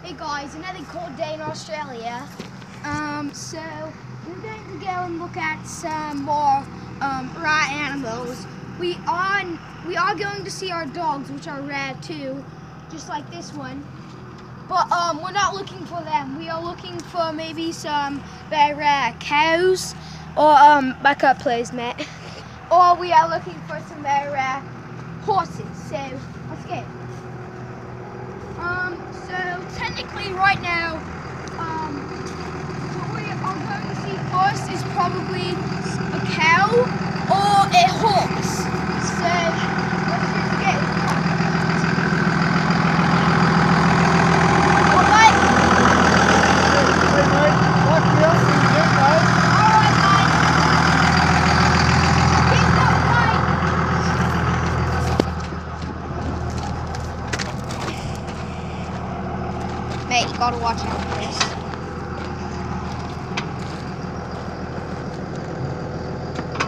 Hey guys, another cold day in Australia. So we're going to go and look at some more rare animals. We are going to see our dogs, which are rare too, just like this one. But we're not looking for them. We are looking for maybe some very rare cows, or back up please, mate. Or we are looking for some very rare horses. So let's go. So technically right now, what we are going to see first is probably a cow or a horse. So let's just get it. Alright, mate, you gotta watch out for this.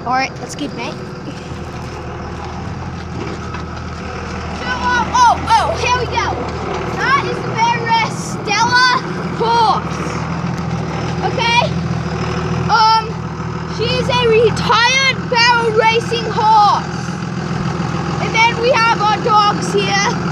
Alright, let's keep mate. So, oh, here we go. That is the very rare Stella horse. Okay? She is a retired barrel racing horse. And then we have our dogs here.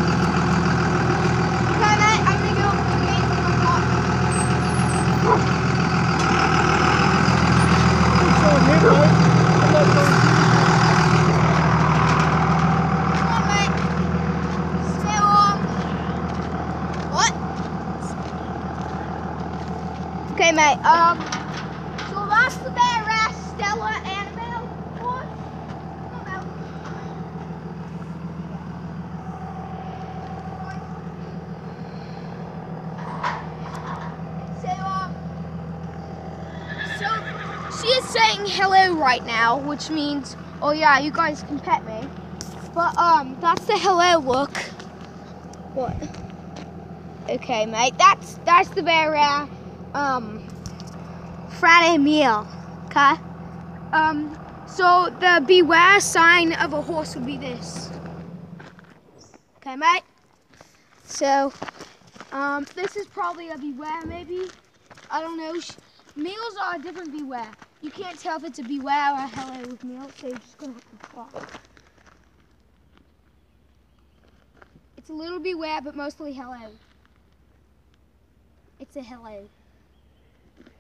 Okay, mate. So that's the very rare Stella animal horse. So she is saying hello right now, which means, oh yeah, you guys can pet me. But that's the hello look. What? Okay, mate. That's the very rare Friday meal. Okay. So the beware sign of a horse would be this. Okay, mate. So this is probably a beware, maybe. I don't know. Meals are a different beware. You can't tell if it's a beware or a hello with meals, so you're just gonna have to talk. It's a little beware, but mostly hello. It's a hello.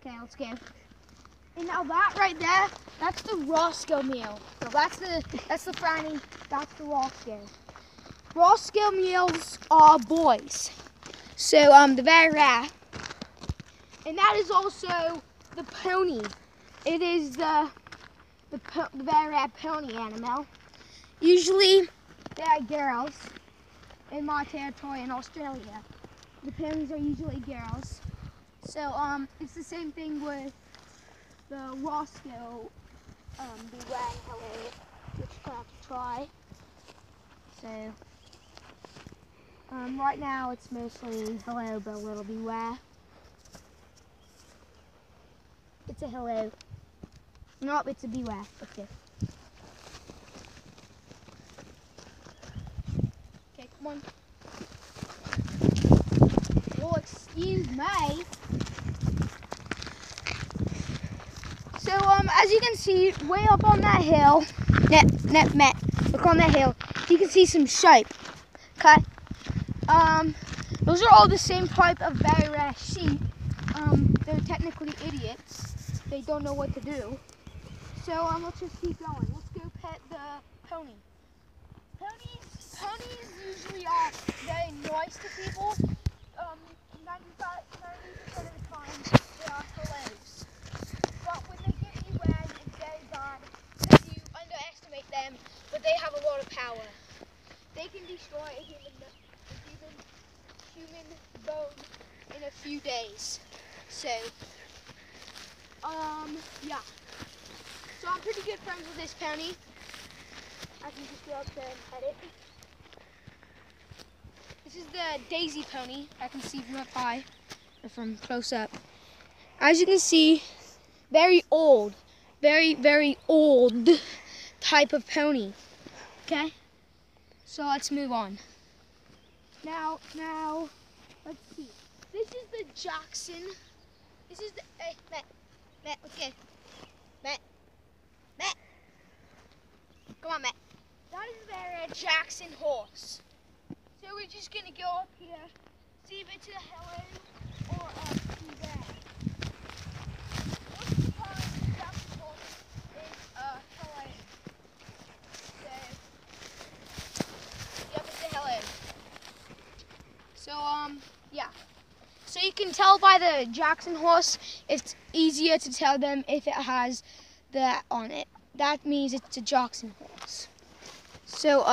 Okay, let's go. And now that right there, that's the Roscoe meal. So that's the Franny, that's the Roscoe. Roscoe meals are boys. So the very rare. And that is also the pony. It is the very rare pony animal. Usually they are girls in my territory in Australia. The ponies are usually girls. So it's the same thing with the Roscoe beware hello, which you're gonna have to try. So right now it's mostly hello, but a little beware. It's a hello. No, it's a beware. Okay. Okay, come on. Oh, excuse me. So, as you can see, way up on that hill, Matt, look on that hill, you can see some sheep, okay? Those are all the same type of very rare sheep. They're technically idiots. They don't know what to do. So, let's just keep going. Let's go pet the pony. Ponies usually are very nice to people. 90% of the time, they are hellos. But when they get you wet, it's very bad because you underestimate them, but they have a lot of power. They can destroy a human bone in a few days. So, yeah. So I'm pretty good friends with this pony. I can just go up there and pet it. This is the Daisy pony. I can see from up high, or from close up. As you can see, very old, very old type of pony. Okay, so let's move on. Now, let's see. This is the Jackson. This is the, hey, Matt, let's go. Matt. Come on, Matt. That is their Jackson horse. So we're just gonna go up here, see if it's a hello or a there. What's the part of the Jackson horse is a hello. So, yep, it's a hello. So, yeah. So you can tell by the Jackson horse, it's easier to tell them if it has that on it. That means it's a Jackson horse. So,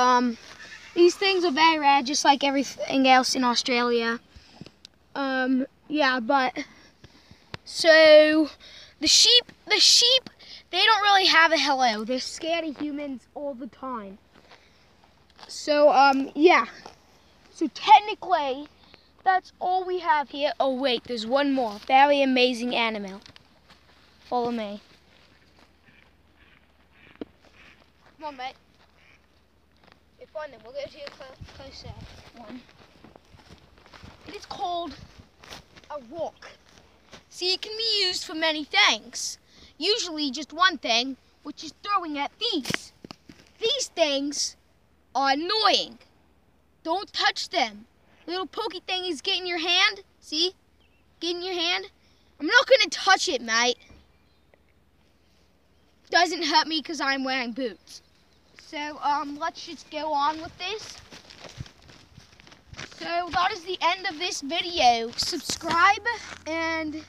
these things are very rare, just like everything else in Australia. Yeah, but, so, the sheep, they don't really have a hello. They're scared of humans all the time. So, yeah. So technically, that's all we have here. Oh wait, there's one more. Very amazing animal. Follow me. Come on, mate. We'll find them. We'll go to a closer one. It is called a rock. See, it can be used for many things. Usually just one thing, which is throwing at these. These things are annoying. Don't touch them. Little pokey thing is getting your hand. See? Getting your hand. I'm not going to touch it, mate. Doesn't hurt me because I'm wearing boots. So, let's just go on with this. So, that is the end of this video. Subscribe and